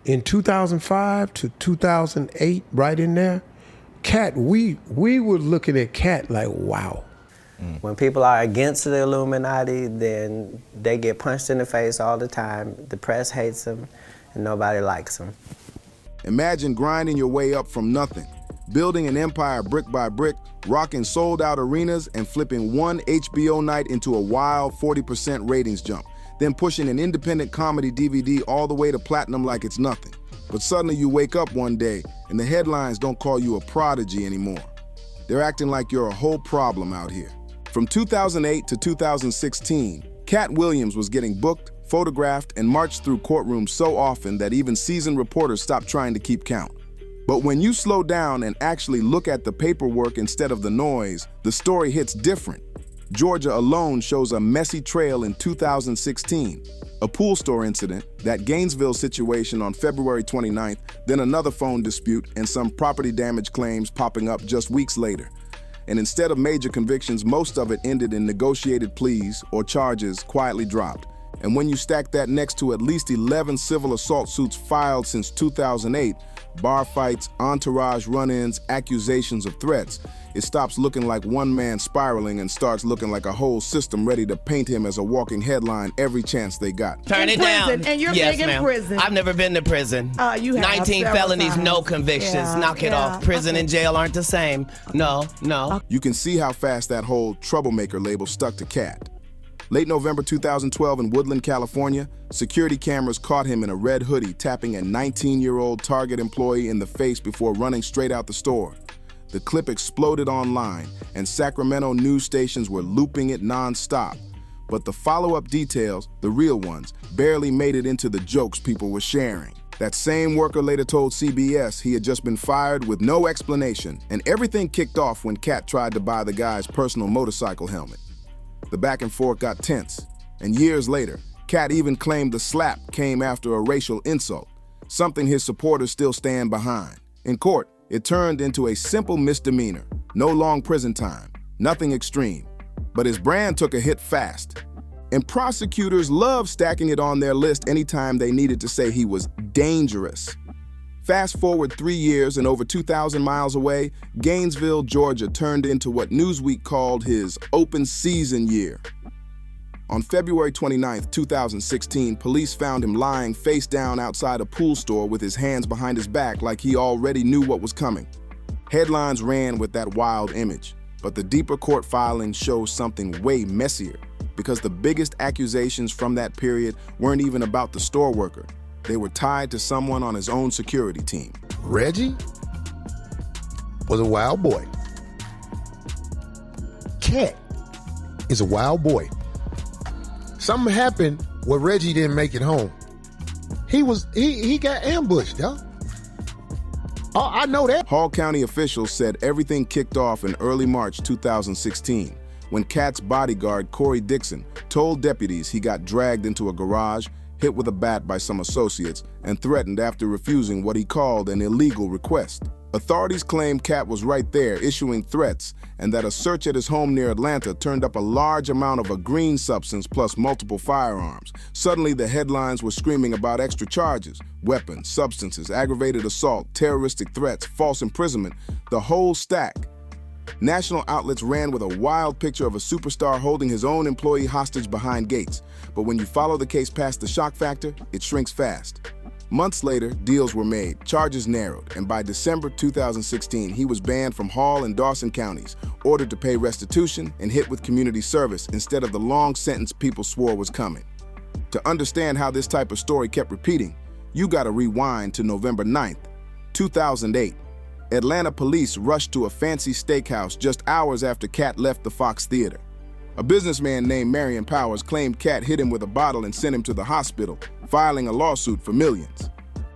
in 2005 to 2008, right in there, Katt, we were looking at Katt like, wow. When people are against the Illuminati, then they get punched in the face all the time. The press hates them, and nobody likes them. Imagine grinding your way up from nothing, building an empire brick by brick, rocking sold-out arenas, and flipping one HBO night into a wild 40% ratings jump, then pushing an independent comedy DVD all the way to platinum like it's nothing. But suddenly you wake up one day, and the headlines don't call you a prodigy anymore. They're acting like you're a whole problem out here. From 2008 to 2016, Katt Williams was getting booked, photographed, and marched through courtrooms so often that even seasoned reporters stopped trying to keep count. But when you slow down and actually look at the paperwork instead of the noise, the story hits different. Georgia alone shows a messy trail in 2016, a pool store incident, that Gainesville situation on February 29th, then another phone dispute, and some property damage claims popping up just weeks later. And instead of major convictions, most of it ended in negotiated pleas or charges quietly dropped. And when you stack that next to at least 11 civil assault suits filed since 2008, bar fights, entourage run-ins, accusations of threats, it stops looking like one man spiraling and starts looking like a whole system ready to paint him as a walking headline every chance they got. Turn it down. And you're yes, big in prison. I've never been to prison. You have 19 felonies, times. no convictions. Yeah, Knock it off. Prison and jail aren't the same. No. You can see how fast that whole troublemaker label stuck to Katt. Late November 2012 in Woodland, California, security cameras caught him in a red hoodie tapping a 19-year-old Target employee in the face before running straight out the store. The clip exploded online, and Sacramento news stations were looping it non-stop. But the follow-up details, the real ones, barely made it into the jokes people were sharing. That same worker later told CBS he had just been fired with no explanation, and everything kicked off when Katt tried to buy the guy's personal motorcycle helmet. The back and forth got tense, and years later, Katt even claimed the slap came after a racial insult, something his supporters still stand behind. In court, it turned into a simple misdemeanor, no long prison time, nothing extreme. But his brand took a hit fast, and prosecutors loved stacking it on their list anytime they needed to say he was dangerous. Fast forward 3 years and over 2,000 miles away, Gainesville, Georgia turned into what Newsweek called his open season year. On February 29, 2016, police found him lying face down outside a pool store with his hands behind his back like he already knew what was coming. Headlines ran with that wild image, but the deeper court filings show something way messier, because the biggest accusations from that period weren't even about the store worker. They were tied to someone on his own security team. Reggie was a wild boy. Katt is a wild boy. Something happened where Reggie didn't make it home. He got ambushed, y'all. Oh, I know that. Hall County officials said everything kicked off in early March 2016 when Katt's bodyguard, Corey Dixon, told deputies he got dragged into a garage, hit with a bat by some associates, and threatened after refusing what he called an illegal request. Authorities claim Katt was right there issuing threats, and that a search at his home near Atlanta turned up a large amount of a green substance plus multiple firearms. Suddenly, the headlines were screaming about extra charges: weapons, substances, aggravated assault, terroristic threats, false imprisonment, the whole stack. National outlets ran with a wild picture of a superstar holding his own employee hostage behind gates. But when you follow the case past the shock factor, it shrinks fast. Months later, deals were made, charges narrowed, and by December 2016, he was banned from Hall and Dawson counties, ordered to pay restitution, and hit with community service instead of the long sentence people swore was coming. To understand how this type of story kept repeating, you gotta rewind to November 9th, 2008. Atlanta police rushed to a fancy steakhouse just hours after Katt left the Fox Theater. A businessman named Marion Powers claimed Katt hit him with a bottle and sent him to the hospital, filing a lawsuit for millions.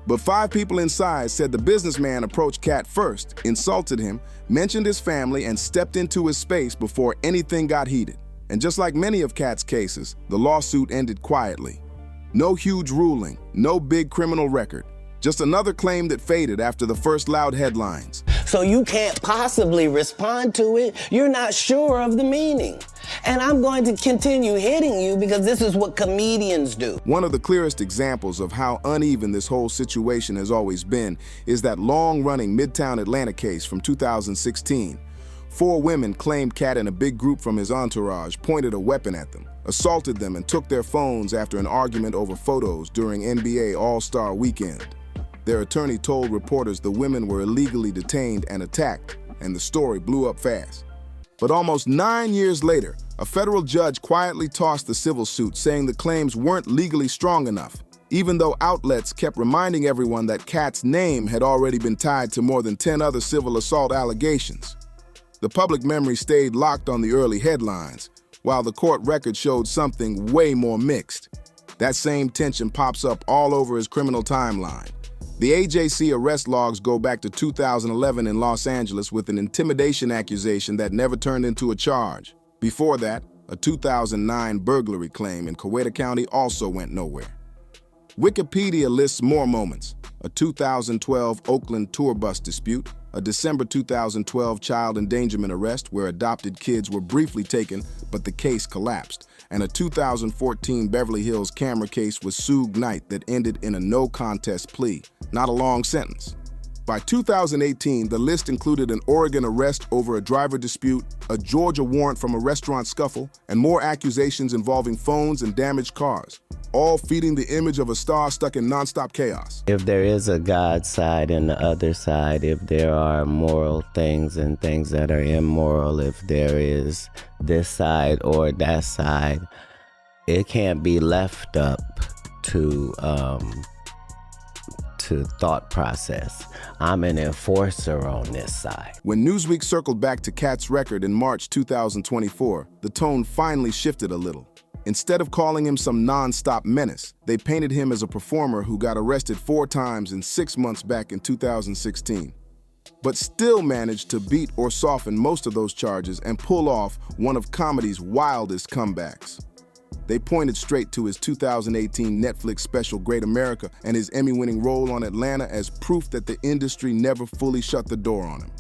But 5 people inside said the businessman approached Katt first, insulted him, mentioned his family, and stepped into his space before anything got heated. And just like many of Katt's cases, the lawsuit ended quietly. No huge ruling, no big criminal record. Just another claim that faded after the first loud headlines. So you can't possibly respond to it. You're not sure of the meaning. And I'm going to continue hitting you because this is what comedians do. One of the clearest examples of how uneven this whole situation has always been is that long-running Midtown Atlanta case from 2016. 4 women claimed Katt and a big group from his entourage pointed a weapon at them, assaulted them, and took their phones after an argument over photos during NBA All-Star Weekend. Their attorney told reporters the women were illegally detained and attacked, and the story blew up fast. But almost 9 years later, a federal judge quietly tossed the civil suit, saying the claims weren't legally strong enough, even though outlets kept reminding everyone that Katt's name had already been tied to more than 10 other civil assault allegations. The public memory stayed locked on the early headlines, while the court record showed something way more mixed. That same tension pops up all over his criminal timeline. The AJC arrest logs go back to 2011 in Los Angeles with an intimidation accusation that never turned into a charge. Before that, a 2009 burglary claim in Coweta County also went nowhere. Wikipedia lists more moments: a 2012 Oakland tour bus dispute, a December 2012 child endangerment arrest where adopted kids were briefly taken but the case collapsed, and a 2014 Beverly Hills camera case with Suge Knight that ended in a no contest plea, not a long sentence. By 2018, the list included an Oregon arrest over a driver dispute, a Georgia warrant from a restaurant scuffle, and more accusations involving phones and damaged cars, all feeding the image of a star stuck in nonstop chaos. If there is a God side and the other side, if there are moral things and things that are immoral, if there is this side or that side, it can't be left up to thought process. I'm an enforcer on this side. When Newsweek circled back to Katt's record in March 2024, the tone finally shifted a little. Instead of calling him some non-stop menace, they painted him as a performer who got arrested 4 times in 6 months back in 2016, but still managed to beat or soften most of those charges and pull off one of comedy's wildest comebacks. They pointed straight to his 2018 Netflix special Great America and his Emmy-winning role on Atlanta as proof that the industry never fully shut the door on him.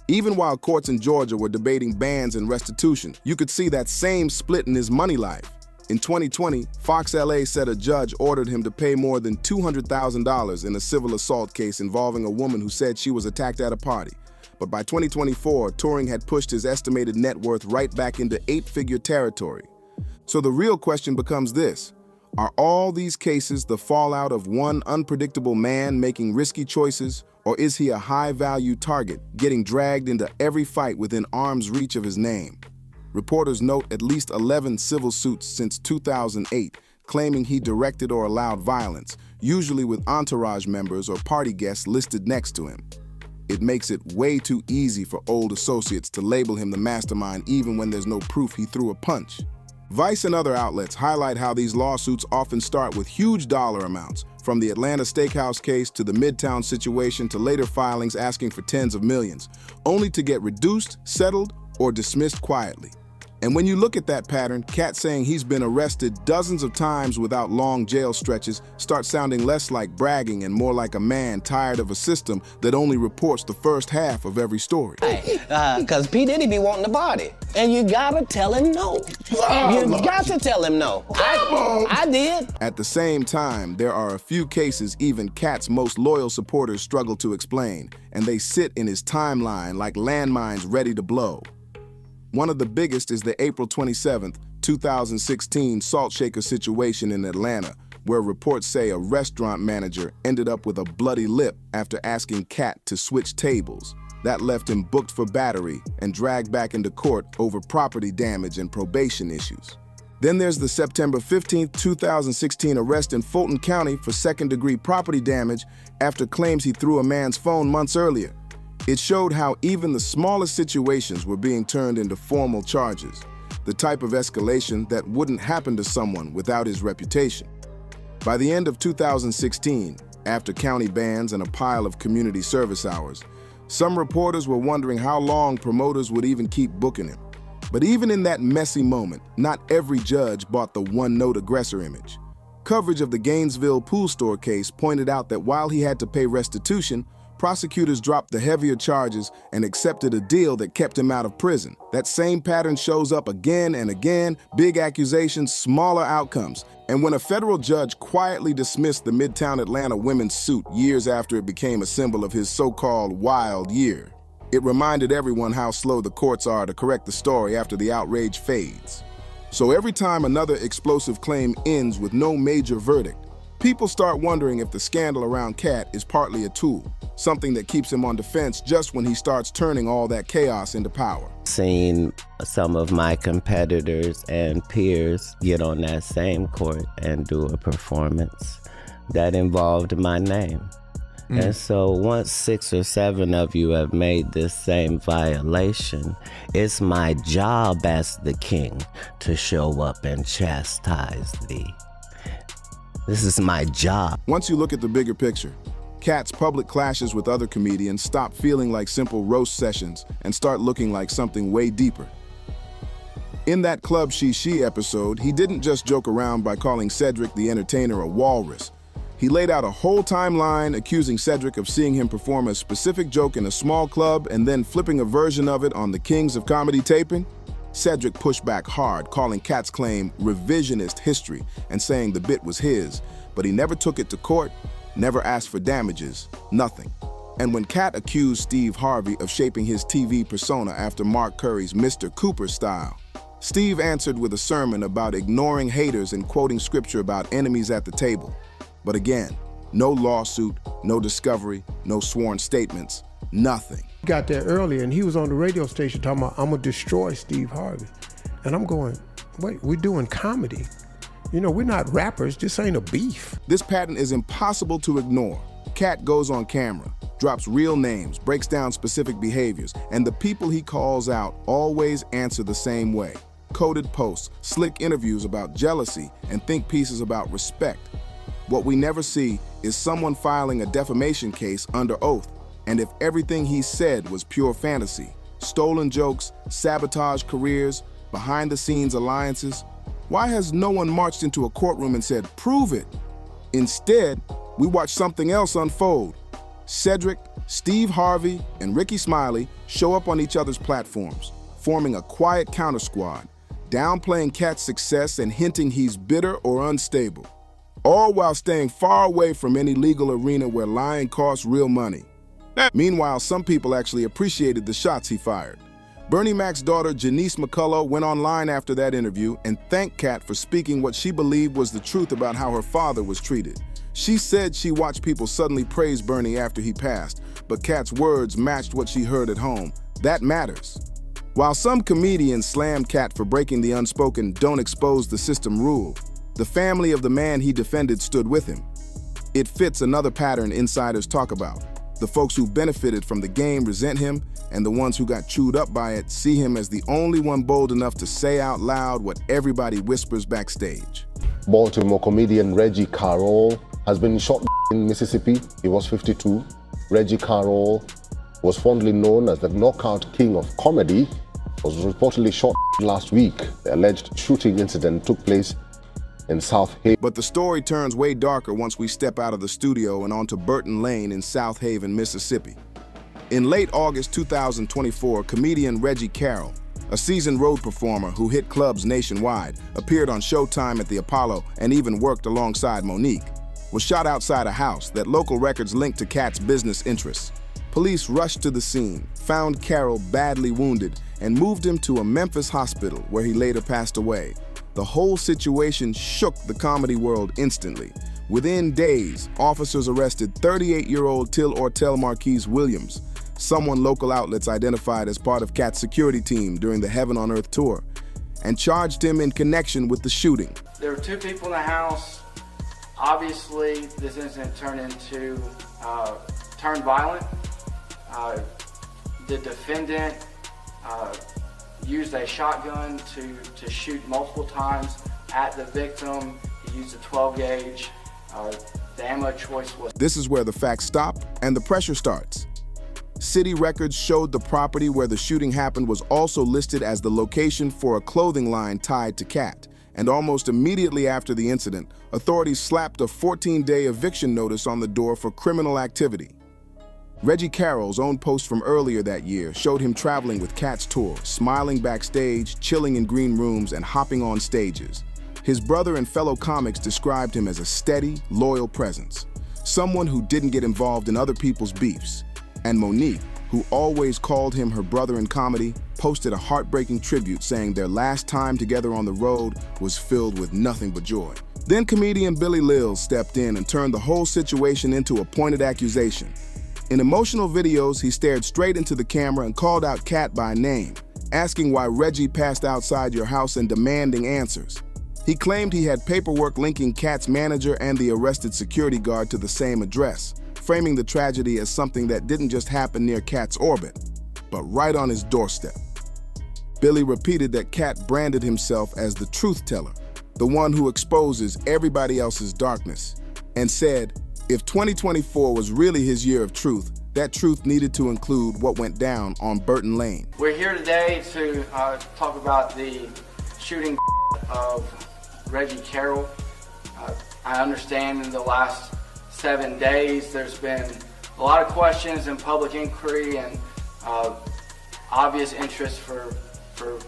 Even while courts in Georgia were debating bans and restitution, you could see that same split in his money life. In 2020, Fox LA said a judge ordered him to pay more than $200,000 in a civil assault case involving a woman who said she was attacked at a party. But by 2024, touring had pushed his estimated net worth right back into 8-figure territory. So the real question becomes this: are all these cases the fallout of one unpredictable man making risky choices, or is he a high-value target getting dragged into every fight within arm's reach of his name? Reporters note at least 11 civil suits since 2008 claiming he directed or allowed violence, usually with entourage members or party guests listed next to him. It makes it way too easy for old associates to label him the mastermind even when there's no proof he threw a punch. Vice and other outlets highlight how these lawsuits often start with huge dollar amounts, from the Atlanta Steakhouse case to the Midtown situation to later filings asking for tens of millions, only to get reduced, settled, or dismissed quietly. And when you look at that pattern, Katt saying he's been arrested dozens of times without long jail stretches starts sounding less like bragging and more like a man tired of a system that only reports the first half of every story. Because P. Diddy be wanting the body. And you gotta tell him no. You got to tell him no. I did. At the same time, there are a few cases even Katt's most loyal supporters struggle to explain, and they sit in his timeline like landmines ready to blow. One of the biggest is the April 27, 2016 salt shaker situation in Atlanta, where reports say a restaurant manager ended up with a bloody lip after asking Katt to switch tables. That left him booked for battery and dragged back into court over property damage and probation issues. Then there's the September 15, 2016 arrest in Fulton County for second-degree property damage after claims he threw a man's phone months earlier. It showed how even the smallest situations were being turned into formal charges, the type of escalation that wouldn't happen to someone without his reputation. By the end of 2016, after county bans and a pile of community service hours, some reporters were wondering how long promoters would even keep booking him. But even in that messy moment, not every judge bought the one-note aggressor image. Coverage of the Gainesville pool store case pointed out that while he had to pay restitution, prosecutors dropped the heavier charges and accepted a deal that kept him out of prison. That same pattern shows up again and again, big accusations, smaller outcomes. And when a federal judge quietly dismissed the Midtown Atlanta women's suit years after it became a symbol of his so-called wild year, it reminded everyone how slow the courts are to correct the story after the outrage fades. So every time another explosive claim ends with no major verdict, people start wondering if the scandal around Katt is partly a tool, something that keeps him on defense just when he starts turning all that chaos into power. Seen some of my competitors and peers get on that same court and do a performance that involved my name. And so once 6 or 7 of you have made this same violation, it's my job as the king to show up and chastise thee. This is my job. Once you look at the bigger picture, Katt's public clashes with other comedians stop feeling like simple roast sessions and start looking like something way deeper. In that Club She episode, he didn't just joke around by calling Cedric the Entertainer a walrus. He laid out a whole timeline accusing Cedric of seeing him perform a specific joke in a small club and then flipping a version of it on the Kings of Comedy taping. Cedric pushed back hard, calling Katt's claim revisionist history and saying the bit was his, but he never took it to court, never asked for damages, nothing. And when Katt accused Steve Harvey of shaping his TV persona after Mark Curry's Mr. Cooper style, Steve answered with a sermon about ignoring haters and quoting scripture about enemies at the table. But again, no lawsuit, no discovery, no sworn statements, nothing. He got there early and he was on the radio station talking about, I'm gonna destroy Steve Harvey. And I'm going, wait, we're doing comedy. You know, we're not rappers, this ain't a beef. This pattern is impossible to ignore. Katt goes on camera, drops real names, breaks down specific behaviors, and the people he calls out always answer the same way. Coded posts, slick interviews about jealousy, and think pieces about respect. What we never see is someone filing a defamation case under oath, and if everything he said was pure fantasy, stolen jokes, sabotage careers, behind-the-scenes alliances, why has no one marched into a courtroom and said, prove it? Instead, we watch something else unfold. Cedric, Steve Harvey, and Ricky Smiley show up on each other's platforms, forming a quiet counter-squad, downplaying Katt's success and hinting he's bitter or unstable, all while staying far away from any legal arena where lying costs real money. Meanwhile, some people actually appreciated the shots he fired. Bernie Mac's daughter, Janice McCullough, went online after that interview and thanked Katt for speaking what she believed was the truth about how her father was treated. She said she watched people suddenly praise Bernie after he passed, but Katt's words matched what she heard at home. That matters. While some comedians slammed Katt for breaking the unspoken "don't expose the system" rule, the family of the man he defended stood with him. It fits another pattern insiders talk about. The folks who benefited from the game resent him, and the ones who got chewed up by it see him as the only one bold enough to say out loud what everybody whispers backstage. Baltimore comedian Reggie Carroll has been shot in Mississippi. He was 52. Reggie Carroll was fondly known as the knockout king of comedy, was reportedly shot last week. The alleged shooting incident took place in South Haven. But the story turns way darker once we step out of the studio and onto Burton Lane in South Haven, Mississippi. In late August 2024, comedian Reggie Carroll, a seasoned road performer who hit clubs nationwide, appeared on Showtime at the Apollo and even worked alongside Monique, was shot outside a house that local records linked to Katt's business interests. Police rushed to the scene, found Carroll badly wounded, and moved him to a Memphis hospital where he later passed away. The whole situation shook the comedy world instantly. Within days, officers arrested 38-year-old Till Ortel Marquise Williams, someone local outlets identified as part of Katt's security team during the Heaven on Earth tour, and charged him in connection with the shooting. There were 2 people in the house. Obviously, this incident turned violent. The defendant used a shotgun to shoot multiple times at the victim. He used a 12 gauge. The ammo choice was... This is where the facts stop and the pressure starts. City records showed the property where the shooting happened was also listed as the location for a clothing line tied to Katt. And almost immediately after the incident, authorities slapped a 14-day eviction notice on the door for criminal activity. Reggie Carroll's own post from earlier that year showed him traveling with Katt's tour, smiling backstage, chilling in green rooms, and hopping on stages. His brother and fellow comics described him as a steady, loyal presence, someone who didn't get involved in other people's beefs. And Monique, who always called him her brother in comedy, posted a heartbreaking tribute saying their last time together on the road was filled with nothing but joy. Then comedian Billy Lills stepped in and turned the whole situation into a pointed accusation. In emotional videos, he stared straight into the camera and called out Katt by name, asking why Reggie passed outside your house and demanding answers. He claimed he had paperwork linking Katt's manager and the arrested security guard to the same address, framing the tragedy as something that didn't just happen near Katt's orbit, but right on his doorstep. Billy repeated that Katt branded himself as the truth teller, the one who exposes everybody else's darkness, and said, if 2024 was really his year of truth, that truth needed to include what went down on Burton Lane. We're here today to talk about the shooting of Reggie Carroll. I understand in the last 7 days there's been a lot of questions and public inquiry and obvious interest for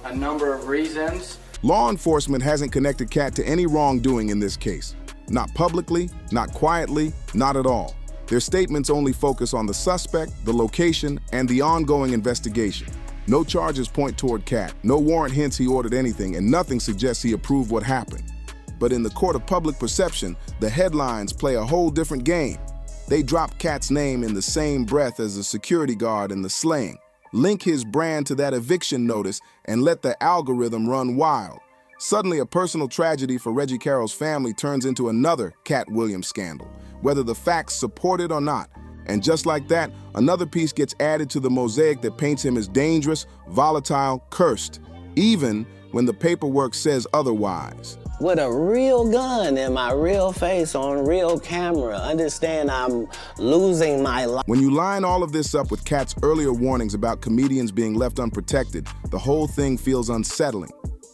a number of reasons. Law enforcement hasn't connected Katt to any wrongdoing in this case. Not publicly, not quietly, not at all. Their statements only focus on the suspect, the location, and the ongoing investigation. No charges point toward Katt, no warrant hints he ordered anything, and nothing suggests he approved what happened. But in the court of public perception, the headlines play a whole different game. They drop Katt's name in the same breath as the security guard and the slaying, link his brand to that eviction notice, and let the algorithm run wild. Suddenly, a personal tragedy for Reggie Carroll's family turns into another Katt Williams scandal, whether the facts support it or not. And just like that, another piece gets added to the mosaic that paints him as dangerous, volatile, cursed, even when the paperwork says otherwise. With a real gun in my real face on real camera, understand I'm losing my life. When you line all of this up with Katt's earlier warnings about comedians being left unprotected, the whole thing feels unsettling.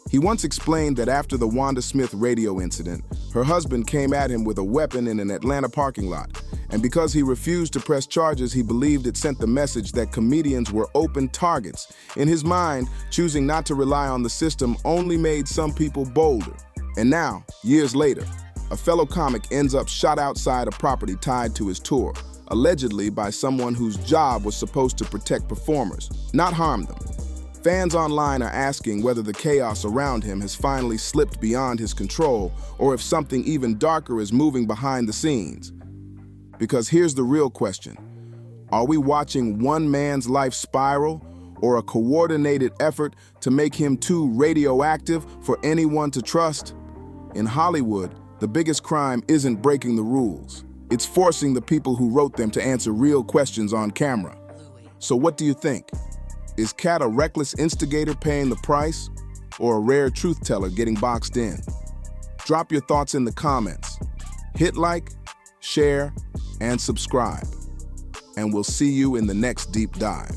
He once explained that after the Wanda Smith radio incident, her husband came at him with a weapon in an Atlanta parking lot. And because he refused to press charges, he believed it sent the message that comedians were open targets. In his mind, choosing not to rely on the system only made some people bolder. And now, years later, a fellow comic ends up shot outside a property tied to his tour, allegedly by someone whose job was supposed to protect performers, not harm them. Fans online are asking whether the chaos around him has finally slipped beyond his control or if something even darker is moving behind the scenes. Because here's the real question. Are we watching one man's life spiral or a coordinated effort to make him too radioactive for anyone to trust? In Hollywood, the biggest crime isn't breaking the rules. It's forcing the people who wrote them to answer real questions on camera. So what do you think? Is Katt a reckless instigator paying the price, or a rare truth teller getting boxed in? Drop your thoughts in the comments. Hit like, share, and subscribe. And we'll see you in the next deep dive.